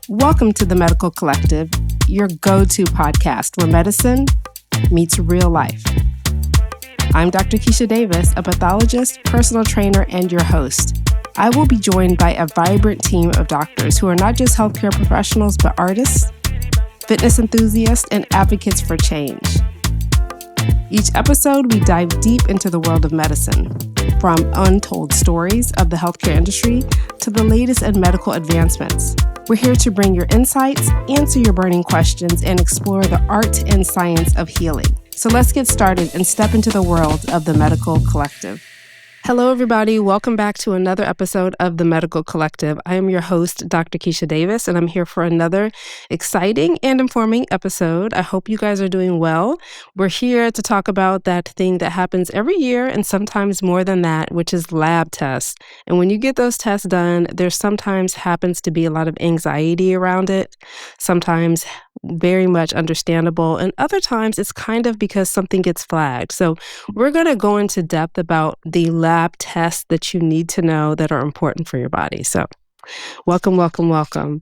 Welcome to the Medical Collective, your go-to podcast where medicine meets real life. I'm Dr. Keisha Davis, a pathologist, personal trainer, and your host. I will be joined by a vibrant team of doctors who are not just healthcare professionals, but artists, fitness enthusiasts, and advocates for change. Each episode, we dive deep into the world of medicine, from untold stories of the healthcare industry to the latest in medical advancements. We're here to bring your insights, answer your burning questions, and explore the art and science of healing. So let's get started and step into the world of the Medical Collective. Hello, everybody. Welcome back to another episode of the Medical Collective. I am your host, Dr. Keisha Davis, and I'm here for another exciting and informing episode. I hope you guys are doing well. We're here to talk about that thing that happens every year and sometimes more than that, which is lab tests. And when you get those tests done, there sometimes happens to be a lot of anxiety around it, sometimes very much understandable, and other times it's kind of because something gets flagged. So we're going to go into depth about the lab tests that you need to know that are important for your body. So welcome.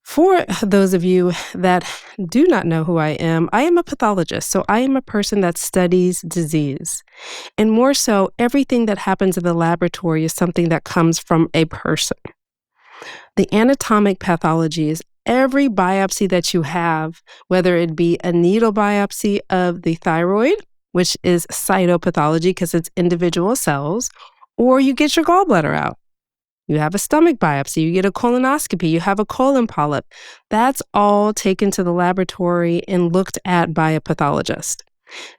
For those of you that do not know who I am a pathologist. So I am a person that studies disease. And more so, everything that happens in the laboratory is something that comes from a person. The anatomic pathology is every biopsy that you have, whether it be a needle biopsy of the thyroid, which is cytopathology because it's individual cells, or you get your gallbladder out. You have a stomach biopsy, you get a colonoscopy, you have a colon polyp. That's all taken to the laboratory and looked at by a pathologist.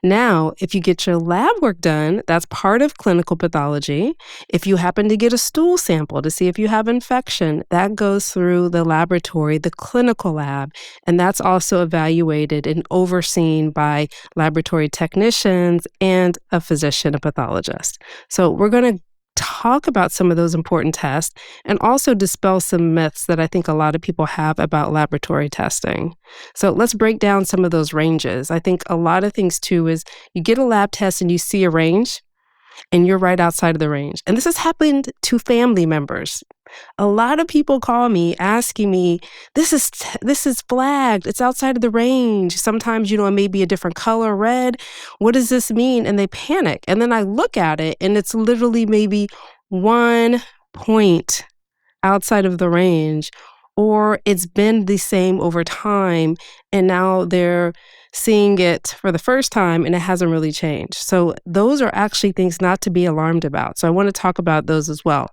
Now, if you get your lab work done, that's part of clinical pathology. If you happen to get a stool sample to see if you have infection, that goes through the laboratory, the clinical lab, and that's also evaluated and overseen by laboratory technicians and a physician, a pathologist. So we're going to talk about some of those important tests and also dispel some myths that I think a lot of people have about laboratory testing. So let's break down some of those ranges. I think a lot of things too is you get a lab test and you see a range and you're right outside of the range. And this has happened to family members. A lot of people call me asking me, this is flagged. It's outside of the range. Sometimes, it may be a different color, red. What does this mean? And they panic. And then I look at it and it's literally maybe 1 point outside of the range, or it's been the same over time. And now they're seeing it for the first time and it hasn't really changed. So those are actually things not to be alarmed about. So I want to talk about those as well.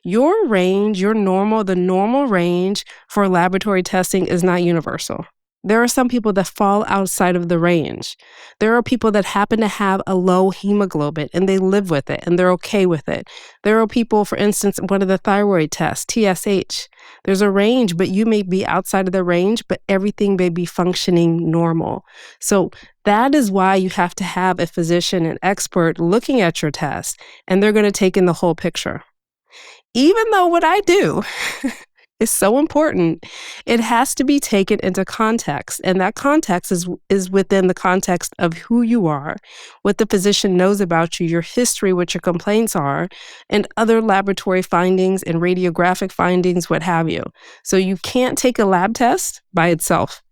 Your range, the normal range for laboratory testing is not universal. There are some people that fall outside of the range. There are people that happen to have a low hemoglobin and they live with it and they're okay with it. There are people, for instance, one of the thyroid tests, TSH. There's a range, but you may be outside of the range, but everything may be functioning normal. So that is why you have to have a physician, an expert looking at your test, and they're going to take in the whole picture. Even though what I do is so important, it has to be taken into context. And that context is within the context of who you are, what the physician knows about you, your history, what your complaints are, and other laboratory findings and radiographic findings, what have you. So you can't take a lab test by itself.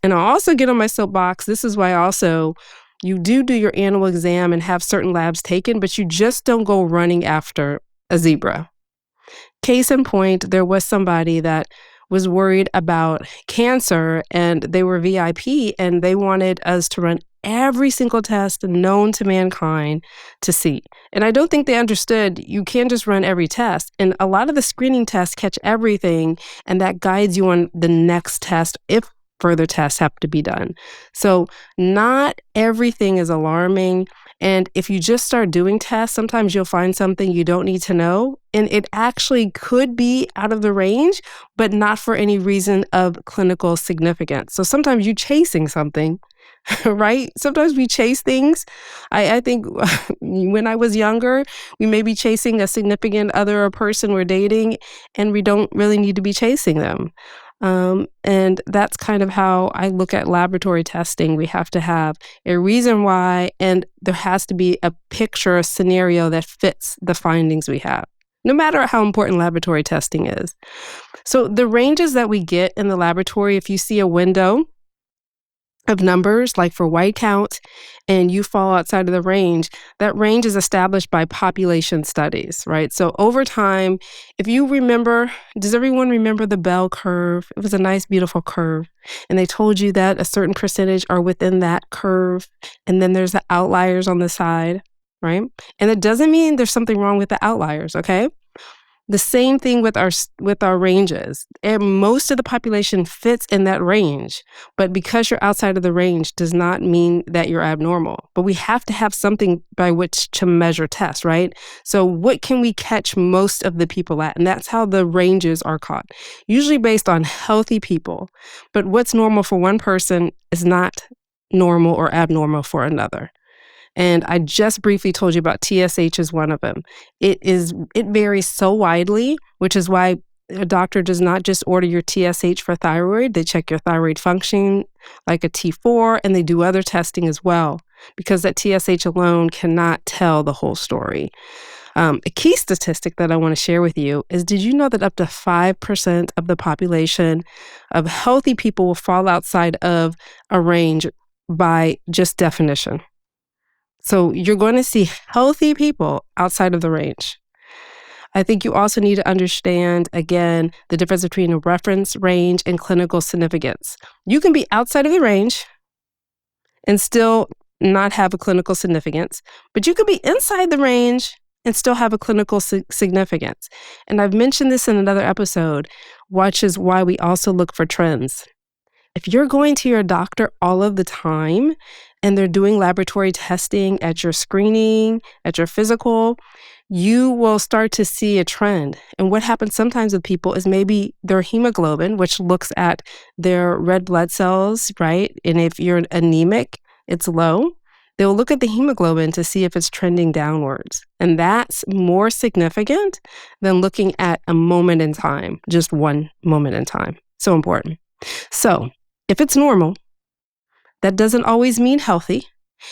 And I'll also get on my soapbox. This is why also you do your annual exam and have certain labs taken, but you just don't go running after a zebra. Case in point, there was somebody that was worried about cancer and they were VIP and they wanted us to run every single test known to mankind to see. And I don't think they understood you can't just run every test. And a lot of the screening tests catch everything and that guides you on the next test if further tests have to be done. So not everything is alarming. And if you just start doing tests, sometimes you'll find something you don't need to know. And it actually could be out of the range, but not for any reason of clinical significance. So sometimes you're chasing something, right? Sometimes we chase things. I think when I was younger, we may be chasing a significant other or person we're dating, and we don't really need to be chasing them. And that's kind of how I look at laboratory testing. We have to have a reason why, and there has to be a picture, a scenario that fits the findings we have. no matter how important laboratory testing is. So the ranges that we get in the laboratory, if you see a window of numbers, like for white count, and you fall outside of the range, that range is established by population studies, right? So over time, if you remember, does everyone remember the bell curve? It was a nice, beautiful curve. And they told you that a certain percentage are within that curve. And then there's the outliers on the side, right? And it doesn't mean there's something wrong with the outliers, okay? The same thing with our ranges. And most of the population fits in that range, but because you're outside of the range does not mean that you're abnormal. But we have to have something by which to measure tests, right? So what can we catch most of the people at? And that's how the ranges are caught, usually based on healthy people. But what's normal for one person is not normal or abnormal for another. And I just briefly told you about TSH is one of them. It varies so widely, which is why a doctor does not just order your TSH for thyroid. They check your thyroid function like a T4, and they do other testing as well, because that TSH alone cannot tell the whole story. A key statistic that I want to share with you is, did you know that up to 5% of the population of healthy people will fall outside of a range by just definition? So you're going to see healthy people outside of the range. I think you also need to understand, again, the difference between a reference range and clinical significance. You can be outside of the range and still not have a clinical significance, but you can be inside the range and still have a clinical significance. And I've mentioned this in another episode, which is why we also look for trends. If you're going to your doctor all of the time and they're doing laboratory testing at your screening, at your physical, you will start to see a trend. And what happens sometimes with people is maybe their hemoglobin, which looks at their red blood cells, right? And if you're anemic, it's low. They'll look at the hemoglobin to see if it's trending downwards. And that's more significant than looking at a moment in time, just one moment in time. So important. So if it's normal, that doesn't always mean healthy,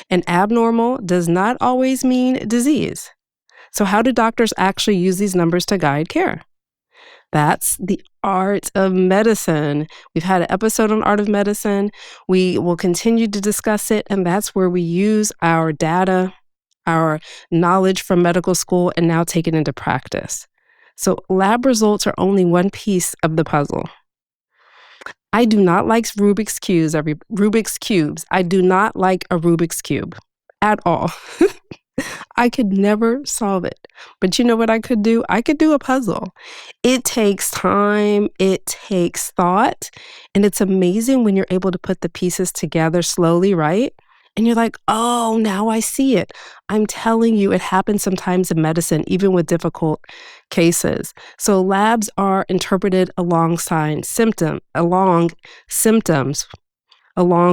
and abnormal does not always mean disease. So how do doctors actually use these numbers to guide care? That's the art of medicine. We've had an episode on art of medicine. We will continue to discuss it, and that's where we use our data, our knowledge from medical school, and now take it into practice. So lab results are only one piece of the puzzle. I do not like Rubik's Cubes. I do not like a Rubik's Cube at all. I could never solve it. But you know what I could do? I could do a puzzle. It takes time, it takes thought, and it's amazing when you're able to put the pieces together slowly, right? And you're like, oh, now I see it. I'm telling you, it happens sometimes in medicine, even with difficult cases. So labs are interpreted along symptoms, along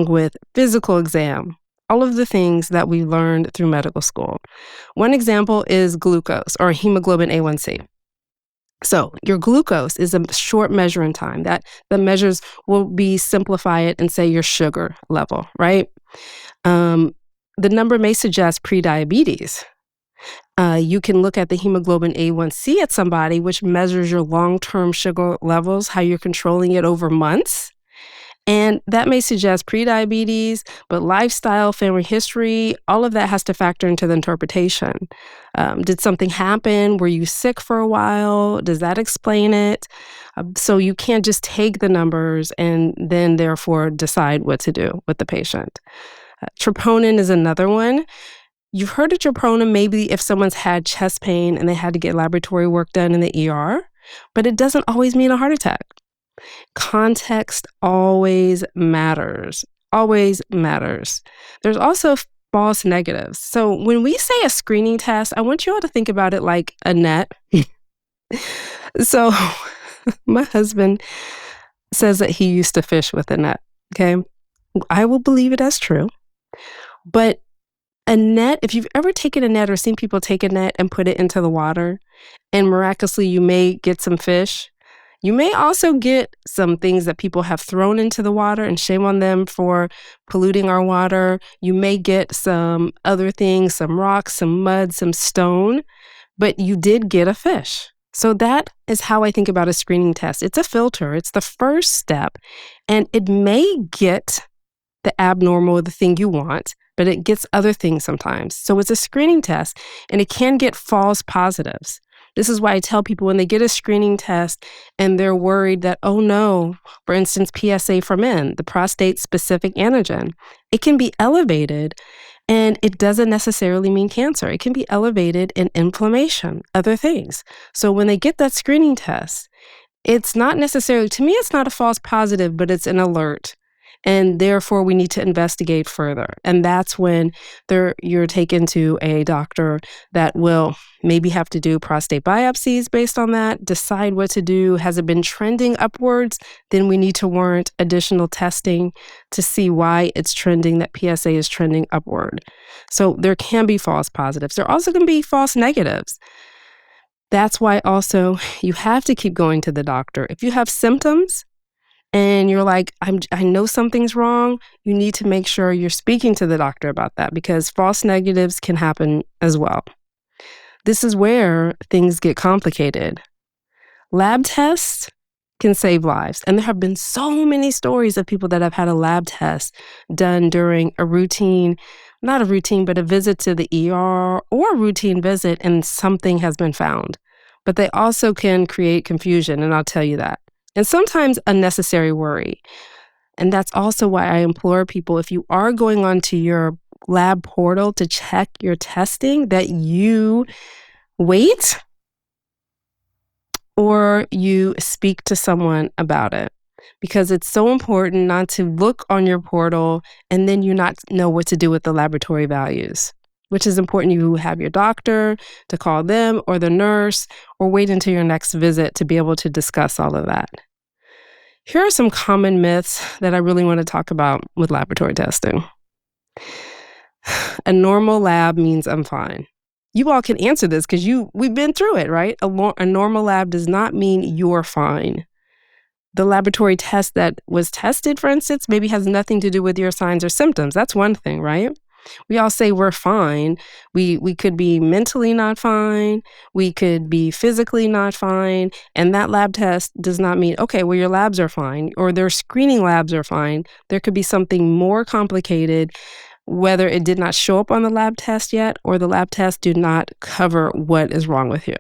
with physical exam, all of the things that we learned through medical school. One example is glucose or hemoglobin A1C. So your glucose is a short measure in time. That the measures will be simplify it and say your sugar level, right? The number may suggest prediabetes. You can look at the hemoglobin A1C at somebody, which measures your long-term sugar levels, how you're controlling it over months. And that may suggest prediabetes, but lifestyle, family history, all of that has to factor into the interpretation. Did something happen? Were you sick for a while? Does that explain it? So you can't just take the numbers and then therefore decide what to do with the patient. Troponin is another one. You've heard of troponin maybe if someone's had chest pain and they had to get laboratory work done in the ER, but it doesn't always mean a heart attack. Context always matters. Always matters. There's also false negatives. So when we say a screening test, I want you all to think about it like a net. So my husband says that he used to fish with a net, okay? I will believe it as true. But a net, if you've ever taken a net or seen people take a net and put it into the water, and miraculously you may get some fish, you may also get some things that people have thrown into the water, and shame on them for polluting our water. You may get some other things, some rocks, some mud, some stone, but you did get a fish. So that is how I think about a screening test. It's a filter. It's the first step, and it may get the abnormal, the thing you want, but it gets other things sometimes. So it's a screening test, and it can get false positives. This is why I tell people when they get a screening test and they're worried that, oh no, for instance, PSA for men, the prostate-specific antigen, it can be elevated, and it doesn't necessarily mean cancer. It can be elevated in inflammation, other things. So when they get that screening test, it's not necessarily, to me, it's not a false positive, but it's an alert. And therefore, we need to investigate further. And that's when you're taken to a doctor that will maybe have to do prostate biopsies based on that, decide what to do. Has it been trending upwards? Then we need to warrant additional testing to see why it's trending, that PSA is trending upward. So there can be false positives. There also can be false negatives. That's why also you have to keep going to the doctor. If you have symptoms, and you're like, I know something's wrong, you need to make sure you're speaking to the doctor about that because false negatives can happen as well. This is where things get complicated. Lab tests can save lives. And there have been so many stories of people that have had a lab test done during a routine, not a routine, but a visit to the ER or a routine visit, and something has been found. But they also can create confusion, and I'll tell you that. And sometimes unnecessary worry. And that's also why I implore people, if you are going onto your lab portal to check your testing, that you wait or you speak to someone about it. Because it's so important not to look on your portal and then you not know what to do with the laboratory values, which is important. You have your doctor to call them or the nurse, or wait until your next visit to be able to discuss all of that. Here are some common myths that I really want to talk about with laboratory testing. A normal lab means I'm fine. You all can answer this because we've been through it, right? A normal lab does not mean you're fine. The laboratory test that was tested, for instance, maybe has nothing to do with your signs or symptoms. That's one thing, right? We all say we're fine. We could be mentally not fine. We could be physically not fine. And that lab test does not mean, okay, well, your labs are fine or their screening labs are fine. There could be something more complicated, whether it did not show up on the lab test yet or the lab test did not cover what is wrong with you.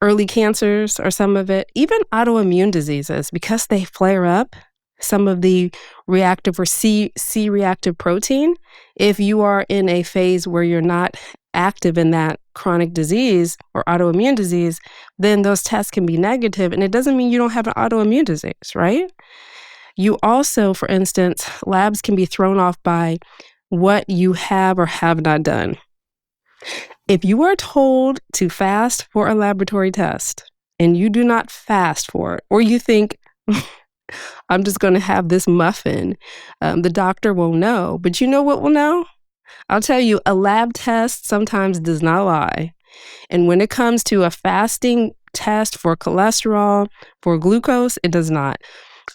Early cancers are some of it. Even autoimmune diseases, because they flare up, some of the reactive or C-reactive protein, if you are in a phase where you're not active in that chronic disease or autoimmune disease, then those tests can be negative, and it doesn't mean you don't have an autoimmune disease, right? You also, for instance, labs can be thrown off by what you have or have not done. If you are told to fast for a laboratory test and you do not fast for it, or you think, I'm just going to have this muffin, the doctor won't know. But you know what will know? I'll tell you, a lab test sometimes does not lie. And when it comes to a fasting test for cholesterol, for glucose, it does not.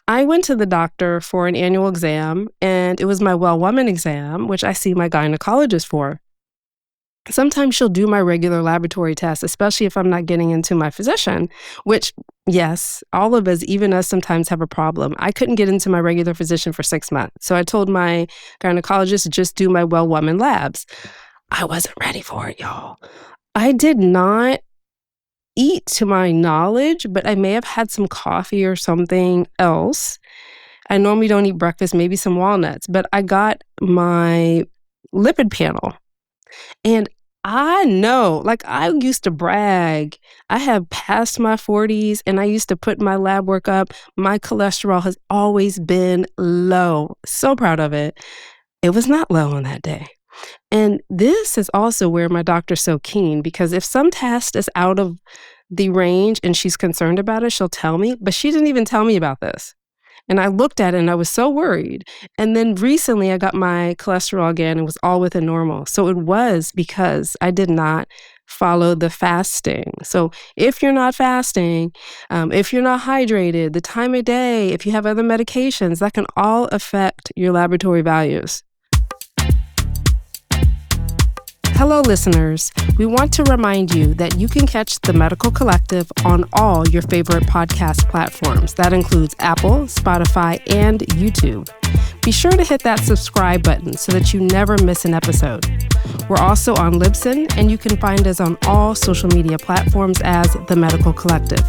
I went to the doctor for an annual exam, and it was my well woman exam, which I see my gynecologist for. Sometimes she'll do my regular laboratory tests, especially if I'm not getting into my physician, which, yes, all of us, even us, sometimes have a problem. I couldn't get into my regular physician for 6 months. So I told my gynecologist to just do my well woman labs. I wasn't ready for it, y'all. I did not eat to my knowledge, but I may have had some coffee or something else. I normally don't eat breakfast, maybe some walnuts, but I got my lipid panel. And I know, like I used to brag, I have passed my 40s and I used to put my lab work up. My cholesterol has always been low. So proud of it. It was not low on that day. And this is also where my doctor's so keen, because if some test is out of the range and she's concerned about it, she'll tell me, but she didn't even tell me about this. And I looked at it and I was so worried. And then recently I got my cholesterol again and it was all within normal. So it was because I did not follow the fasting. So if you're not fasting, if you're not hydrated, the time of day, if you have other medications, that can all affect your laboratory values. Hello, listeners. We want to remind you that you can catch The Medical Collective on all your favorite podcast platforms. That includes Apple, Spotify, and YouTube. Be sure to hit that subscribe button so that you never miss an episode. We're also on Libsyn, and you can find us on all social media platforms as The Medical Collective.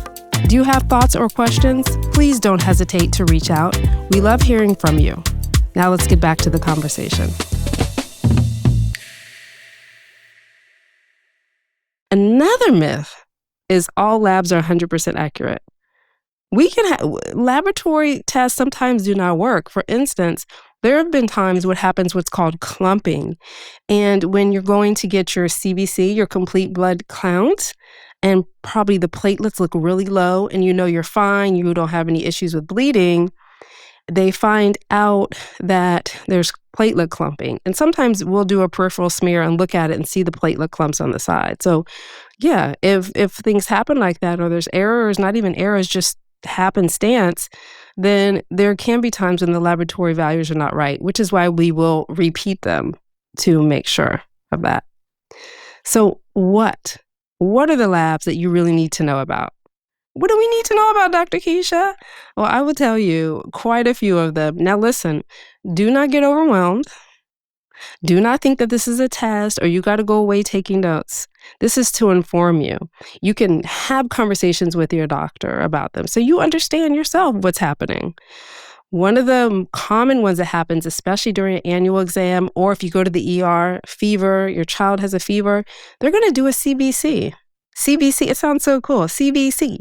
Do you have thoughts or questions? Please don't hesitate to reach out. We love hearing from you. Now let's get back to the conversation. Another myth is all labs are 100% accurate. We can have laboratory tests sometimes do not work. For instance, there have been times what happens what's called clumping. And when you're going to get your CBC, your complete blood count, and probably the platelets look really low and you know you're fine, you don't have any issues with bleeding, they find out that there's platelet clumping. And sometimes we'll do a peripheral smear and look at it and see the platelet clumps on the side. So yeah, if things happen like that, or there's errors, not even errors, just happenstance, then there can be times when the laboratory values are not right, which is why we will repeat them to make sure of that. So what are the labs that you really need to know about? What do we need to know about, Dr. Keisha? Well, I will tell you quite a few of them. Now listen, do not get overwhelmed. Do not think that this is a test or you got to go away taking notes. This is to inform you. You can have conversations with your doctor about them so you understand yourself what's happening. One of the common ones that happens, especially during an annual exam, or if you go to the ER, fever, your child has a fever, they're going to do a CBC. CBC, it sounds so cool. CBC.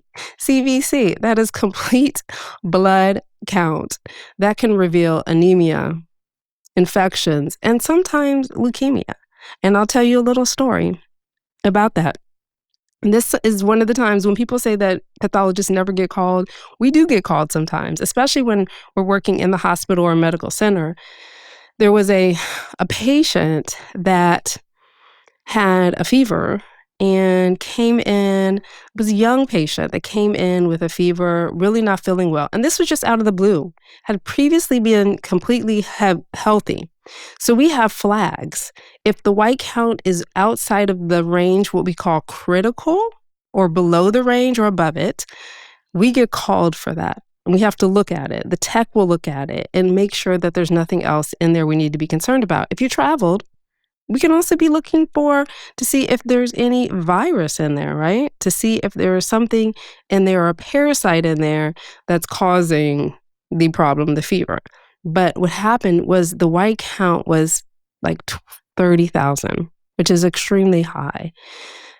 That is complete blood count. That can reveal anemia, infections, and sometimes leukemia. And I'll tell you a little story about that. And this is one of the times when people say that pathologists never get called. We do get called sometimes, especially when we're working in the hospital or medical center. There was a patient that had a fever and came in. It was a young patient that came in with a fever, really not feeling well. And this was just out of the blue, had previously been completely healthy. So we have flags. If the white count is outside of the range, what we call critical, or below the range or above it, we get called for that. And we have to look at it. The tech will look at it and make sure that there's nothing else in there we need to be concerned about. If you traveled, we can also be looking to see if there's any virus in there, right? To see if there is something in there or a parasite in there that's causing the problem, the fever. But what happened was the white count was like 30,000, which is extremely high.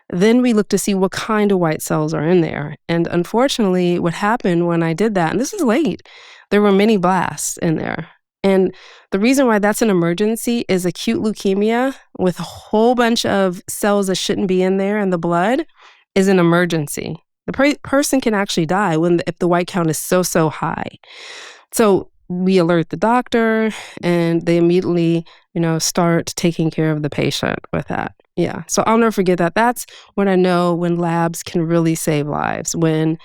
Then we look to see what kind of white cells are in there. And unfortunately, what happened when I did that, and this is late, there were many blasts in there. And the reason why that's an emergency is acute leukemia with a whole bunch of cells that shouldn't be in there in the blood is an emergency. The person can actually die if the white count is so high. So we alert the doctor and they immediately, start taking care of the patient with that. Yeah. So I'll never forget that. That's when I know when labs can really save lives, when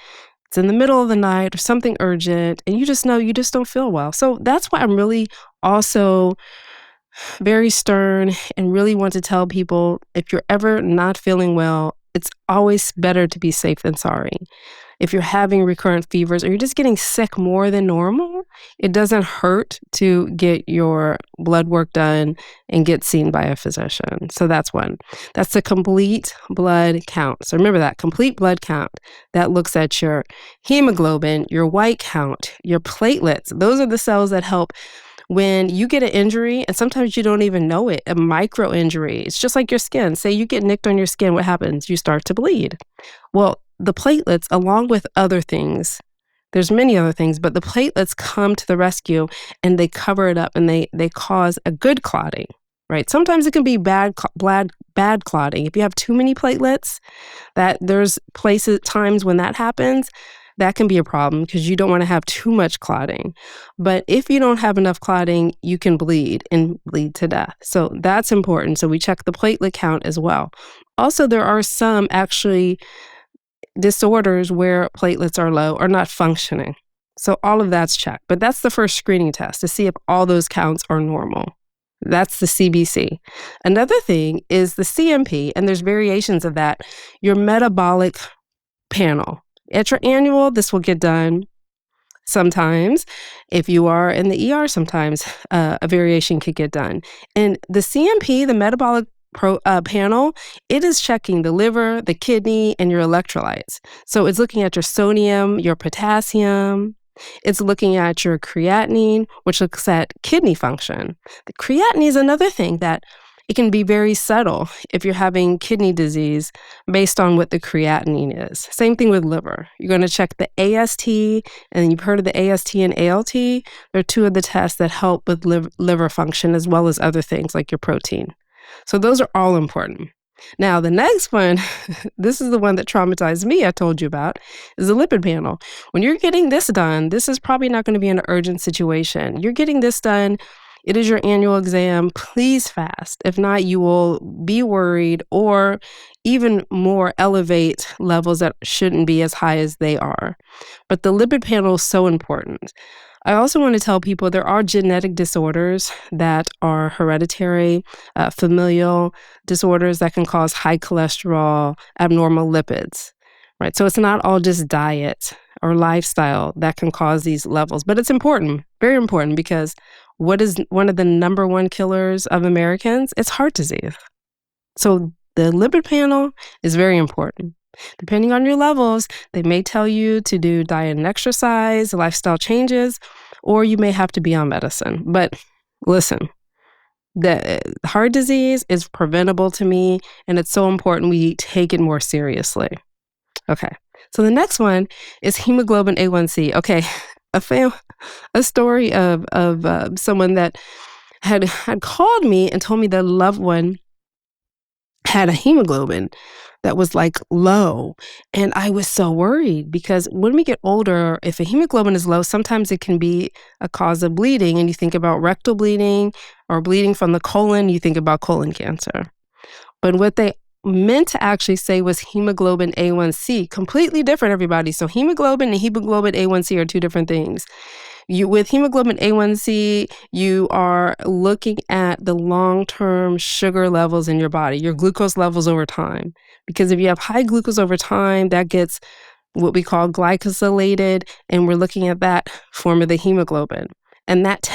it's in the middle of the night or something urgent and you just know you just don't feel well. So that's why I'm really also very stern and really want to tell people, if you're ever not feeling well, it's always better to be safe than sorry. If you're having recurrent fevers or you're just getting sick more than normal, it doesn't hurt to get your blood work done and get seen by a physician. So that's one. That's the complete blood count. So remember that, complete blood count. That looks at your hemoglobin, your white count, your platelets. Those are the cells that help when you get an injury, and sometimes you don't even know it, a micro injury. It's just like your skin. Say you get nicked on your skin, what happens? You start to bleed. Well, the platelets, along with other things, there's many other things, but the platelets come to the rescue and they cover it up and they cause a good clotting, right? Sometimes it can be bad clotting. If you have too many platelets, that there's times when that happens, that can be a problem because you don't want to have too much clotting. But if you don't have enough clotting, you can bleed and bleed to death. So that's important. So we check the platelet count as well. Also, there are some actually disorders where platelets are low or not functioning. So all of that's checked. But that's the first screening test to see if all those counts are normal. That's the CBC. Another thing is the CMP, and there's variations of that, your metabolic panel. At your annual, this will get done. Sometimes, if you are in the ER, sometimes a variation could get done. And the CMP, the metabolic panel, it is checking the liver, the kidney, and your electrolytes. So it's looking at your sodium, your potassium. It's looking at your creatinine, which looks at kidney function. The creatinine is another thing that it can be very subtle if you're having kidney disease based on what the creatinine is. Same thing with liver. You're going to check the AST, and you've heard of the AST and ALT. They're two of the tests that help with liver function as well as other things like your protein. So those are all important. Now, the next one, this is the one that traumatized me, I told you about, is the lipid panel. When you're getting this done, this is probably not going to be an urgent situation. You're getting this done. It is your annual exam. Please fast. If not, you will be worried or even more elevate levels that shouldn't be as high as they are. But the lipid panel is so important. I also want to tell people there are genetic disorders that are hereditary, familial disorders that can cause high cholesterol, abnormal lipids, right? So it's not all just diet or lifestyle that can cause these levels, but it's important, very important, because what is one of the number one killers of Americans? It's heart disease. So the lipid panel is very important. Depending on your levels, they may tell you to do diet and exercise, lifestyle changes, or you may have to be on medicine. But listen, the heart disease is preventable to me, and it's so important we take it more seriously. Okay, so the next one is hemoglobin A1C. Okay, a story of someone that had called me and told me their loved one had a hemoglobin that was like low. And I was so worried because when we get older, if a hemoglobin is low, sometimes it can be a cause of bleeding. And you think about rectal bleeding or bleeding from the colon, you think about colon cancer. But what they meant to actually say was hemoglobin A1C, completely different, everybody. So hemoglobin and hemoglobin A1C are two different things. With hemoglobin A1C, you are looking at the long-term sugar levels in your body, your glucose levels over time. Because if you have high glucose over time, that gets what we call glycosylated, and we're looking at that form of the hemoglobin. And that's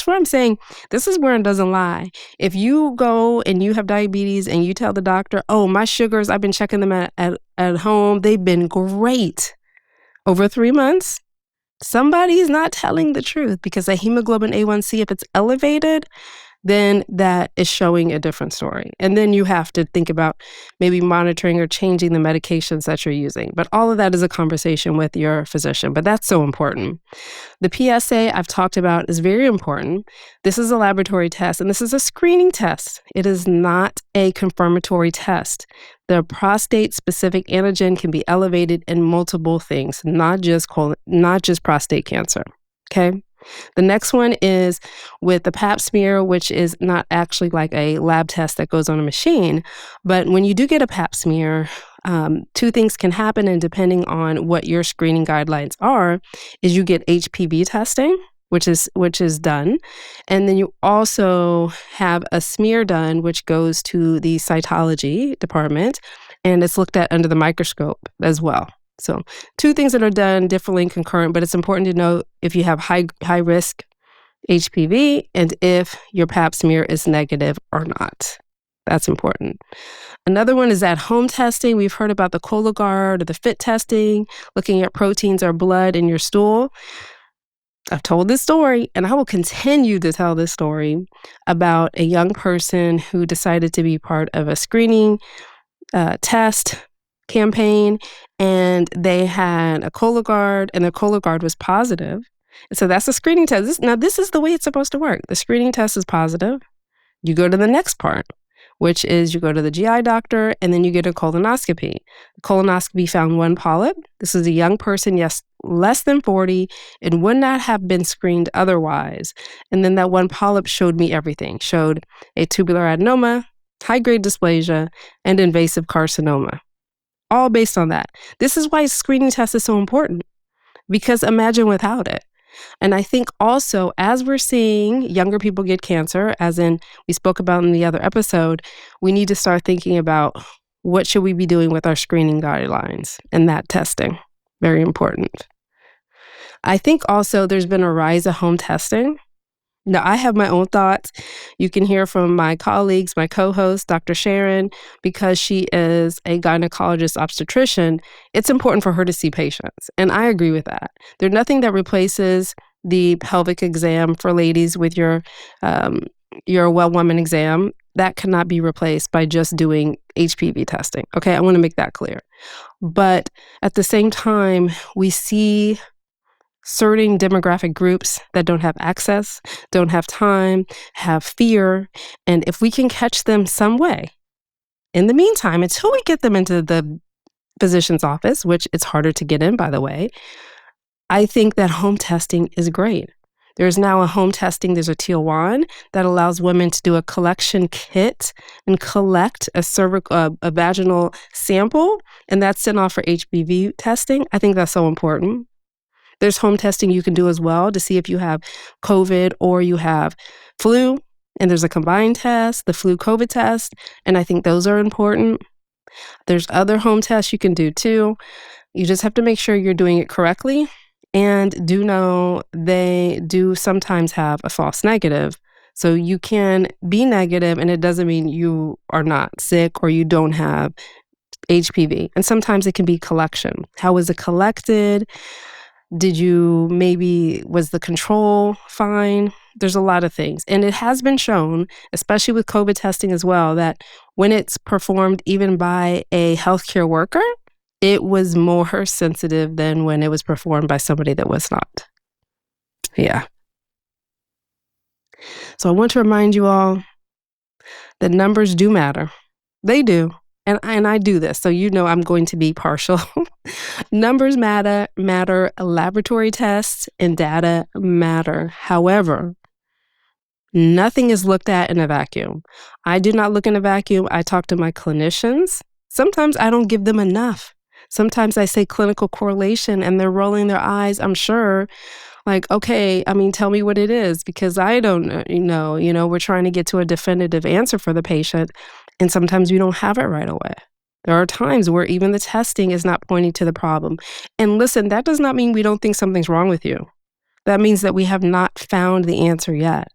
where I'm saying, this is where it doesn't lie. If you go and you have diabetes and you tell the doctor, oh, my sugars, I've been checking them at home, they've been great over 3 months, somebody's not telling the truth, because a hemoglobin A1C, if it's elevated, then that is showing a different story. And then you have to think about maybe monitoring or changing the medications that you're using. But all of that is a conversation with your physician. But that's so important. The PSA I've talked about is very important. This is a laboratory test, and this is a screening test. It is not a confirmatory test. The prostate-specific antigen can be elevated in multiple things, not just prostate cancer. Okay. The next one is with the pap smear, which is not actually like a lab test that goes on a machine. But when you do get a pap smear, two things can happen, and depending on what your screening guidelines are, is you get HPV testing, which is done. And then you also have a smear done, which goes to the cytology department, and it's looked at under the microscope as well. So two things that are done differently and concurrent, but it's important to know if you have high risk HPV and if your pap smear is negative or not. That's important. Another one is at home testing. We've heard about the Cologuard or the FIT testing, looking at proteins or blood in your stool. I've told this story, and I will continue to tell this story about a young person who decided to be part of a screening test campaign, and they had a Cologuard, and the Cologuard was positive. And so that's a screening test. This is the way it's supposed to work. The screening test is positive. You go to the next part, which is you go to the GI doctor, and then you get a colonoscopy. The colonoscopy found one polyp. This is a young person, yes, less than 40, and would not have been screened otherwise. And then that one polyp showed me everything. Showed a tubular adenoma, high-grade dysplasia, and invasive carcinoma. All based on that. This is why screening test is so important, because imagine without it. And I think also, as we're seeing younger people get cancer, as in we spoke about in the other episode, we need to start thinking about what should we be doing with our screening guidelines and that testing. Very important. I think also there's been a rise of home testing. Now, I have my own thoughts. You can hear from my colleagues, my co-host, Dr. Sharon, because she is a gynecologist obstetrician. It's important for her to see patients. And I agree with that. There's nothing that replaces the pelvic exam for ladies with your well woman exam. That cannot be replaced by just doing HPV testing. Okay, I want to make that clear. But at the same time, we see certain demographic groups that don't have access, don't have time, have fear. And if we can catch them some way, in the meantime, until we get them into the physician's office, which it's harder to get in, by the way, I think that home testing is great. There's now a home testing, there's a Tijuana that allows women to do a collection kit and collect a vaginal sample, and that's sent off for HPV testing. I think that's so important. There's home testing you can do as well to see if you have COVID or you have flu. And there's a combined test, the flu COVID test. And I think those are important. There's other home tests you can do too. You just have to make sure you're doing it correctly. And do know they do sometimes have a false negative. So you can be negative and it doesn't mean you are not sick or you don't have HPV. And sometimes it can be collection. How was it collected? Was the control fine? There's a lot of things. And it has been shown, especially with COVID testing as well, that when it's performed even by a healthcare worker, it was more sensitive than when it was performed by somebody that was not. Yeah. So I want to remind you all that numbers do matter. They do. And I do this, so you know I'm going to be partial. Numbers matter, laboratory tests and data matter. However, nothing is looked at in a vacuum. I do not look in a vacuum. I talk to my clinicians. Sometimes I don't give them enough. Sometimes I say clinical correlation and they're rolling their eyes, I'm sure. Like, okay, tell me what it is because I don't know. We're trying to get to a definitive answer for the patient. And sometimes we don't have it right away. There are times where even the testing is not pointing to the problem. And listen, that does not mean we don't think something's wrong with you. That means that we have not found the answer yet.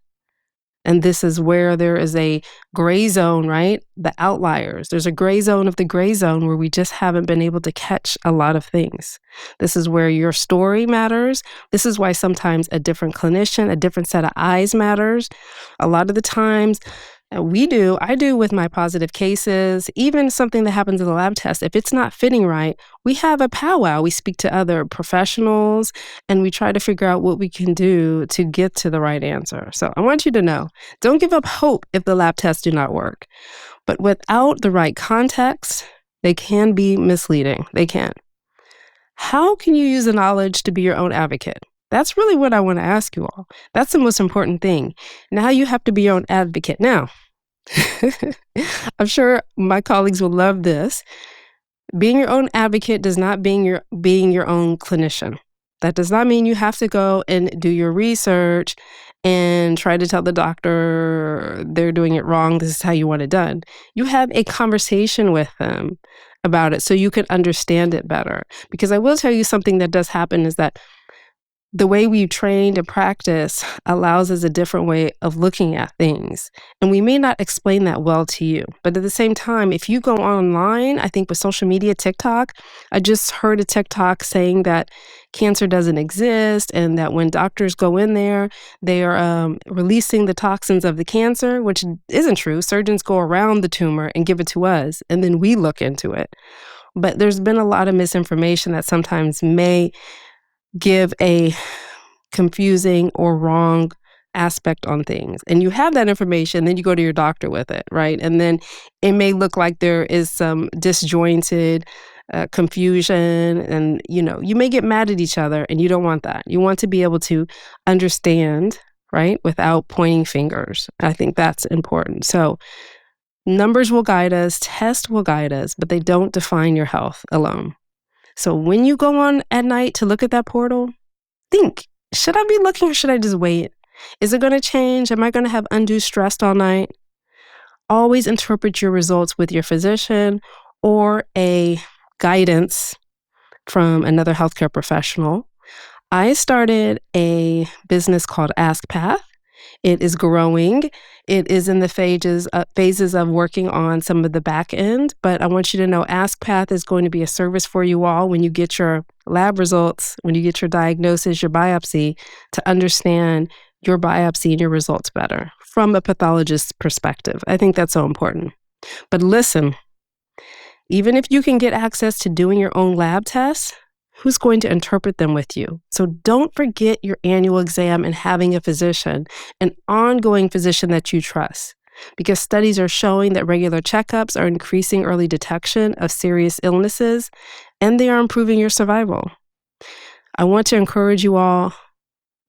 And this is where there is a gray zone, right? The outliers. There's a gray zone of the gray zone where we just haven't been able to catch a lot of things. This is where your story matters. This is why sometimes a different clinician, a different set of eyes matters. A lot of the times, I do with my positive cases, even something that happens in the lab test. If it's not fitting right, we have a powwow. We speak to other professionals and we try to figure out what we can do to get to the right answer. So I want you to know, don't give up hope if the lab tests do not work. But without the right context, they can be misleading. They can. How can you use the knowledge to be your own advocate? That's really what I want to ask you all. That's the most important thing. Now you have to be your own advocate. Now, I'm sure my colleagues will love this. Being your own advocate does not mean being your own clinician. That does not mean you have to go and do your research and try to tell the doctor they're doing it wrong. This is how you want it done. You have a conversation with them about it so you can understand it better. Because I will tell you something that does happen is that the way we trained and practice allows us a different way of looking at things. And we may not explain that well to you. But at the same time, if you go online, I think with social media, TikTok, I just heard a TikTok saying that cancer doesn't exist and that when doctors go in there, they are releasing the toxins of the cancer, which isn't true. Surgeons go around the tumor and give it to us, and then we look into it. But there's been a lot of misinformation that sometimes may give a confusing or wrong aspect on things. And you have that information, then you go to your doctor with it, right? And then it may look like there is some disjointed confusion and, you may get mad at each other and you don't want that. You want to be able to understand, right? Without pointing fingers. I think that's important. So numbers will guide us, tests will guide us, but they don't define your health alone. So when you go on at night to look at that portal, think, should I be looking or should I just wait? Is it going to change? Am I going to have undue stress all night? Always interpret your results with your physician or a guidance from another healthcare professional. I started a business called Ask Path. It is growing. It is in the phases of working on some of the back end, but I want you to know Ask Path is going to be a service for you all when you get your lab results, when you get your diagnosis, your biopsy, to understand your biopsy and your results better from a pathologist's perspective. I think that's so important. But listen, even if you can get access to doing your own lab tests, who's going to interpret them with you? So don't forget your annual exam and having a physician, an ongoing physician that you trust, because studies are showing that regular checkups are increasing early detection of serious illnesses, and they are improving your survival. I want to encourage you all,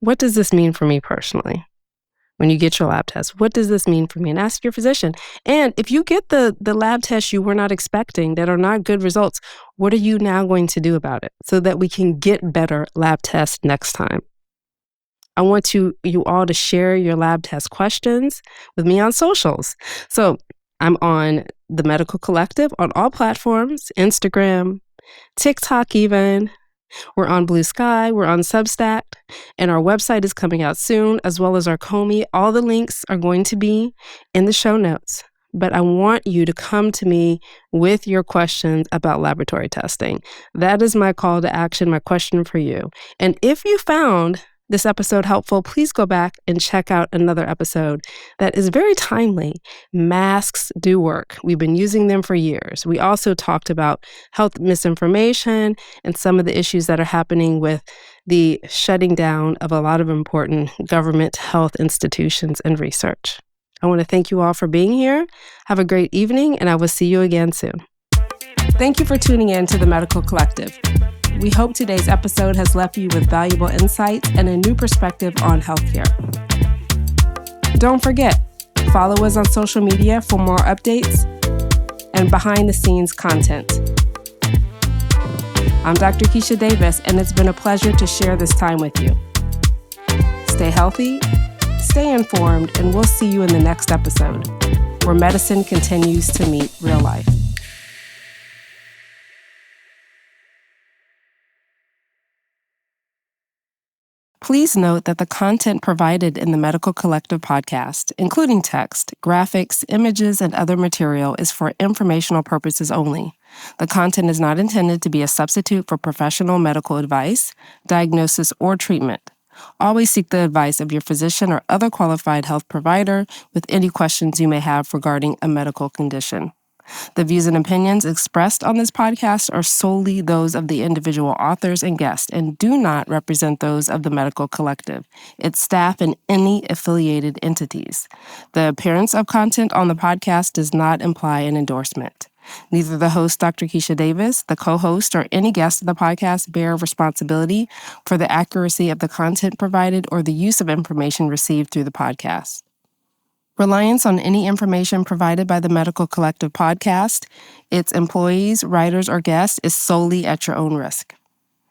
what does this mean for me personally? When you get your lab test, what does this mean for me? And ask your physician. And if you get the lab tests you were not expecting that are not good results, what are you now going to do about it so that we can get better lab tests next time? I want you all to share your lab test questions with me on socials. So I'm on the Medical Collective on all platforms, Instagram, TikTok even. We're on Blue Sky, we're on Substack, and our website is coming out soon, as well as our Comey. All the links are going to be in the show notes. But I want you to come to me with your questions about laboratory testing. That is my call to action, my question for you. And if you found this episode helpful, please go back and check out another episode that is very timely. Masks do work. We've been using them for years. We also talked about health misinformation and some of the issues that are happening with the shutting down of a lot of important government health institutions and research. I want to thank you all for being here. Have a great evening, and I will see you again soon. Thank you for tuning in to the Medical Collective. We hope today's episode has left you with valuable insights and a new perspective on healthcare. Don't forget, follow us on social media for more updates and behind-the-scenes content. I'm Dr. Keisha Davis, and it's been a pleasure to share this time with you. Stay healthy, stay informed, and we'll see you in the next episode, where medicine continues to meet real life. Please note that the content provided in the Medical Collective podcast, including text, graphics, images, and other material, is for informational purposes only. The content is not intended to be a substitute for professional medical advice, diagnosis, or treatment. Always seek the advice of your physician or other qualified health provider with any questions you may have regarding a medical condition. The views and opinions expressed on this podcast are solely those of the individual authors and guests and do not represent those of the Medical Collective, its staff, and any affiliated entities. The appearance of content on the podcast does not imply an endorsement. Neither the host, Dr. Keisha Davis, the co-host, or any guest of the podcast bear responsibility for the accuracy of the content provided or the use of information received through the podcast. Reliance on any information provided by the Medical Collective podcast, its employees, writers, or guests is solely at your own risk.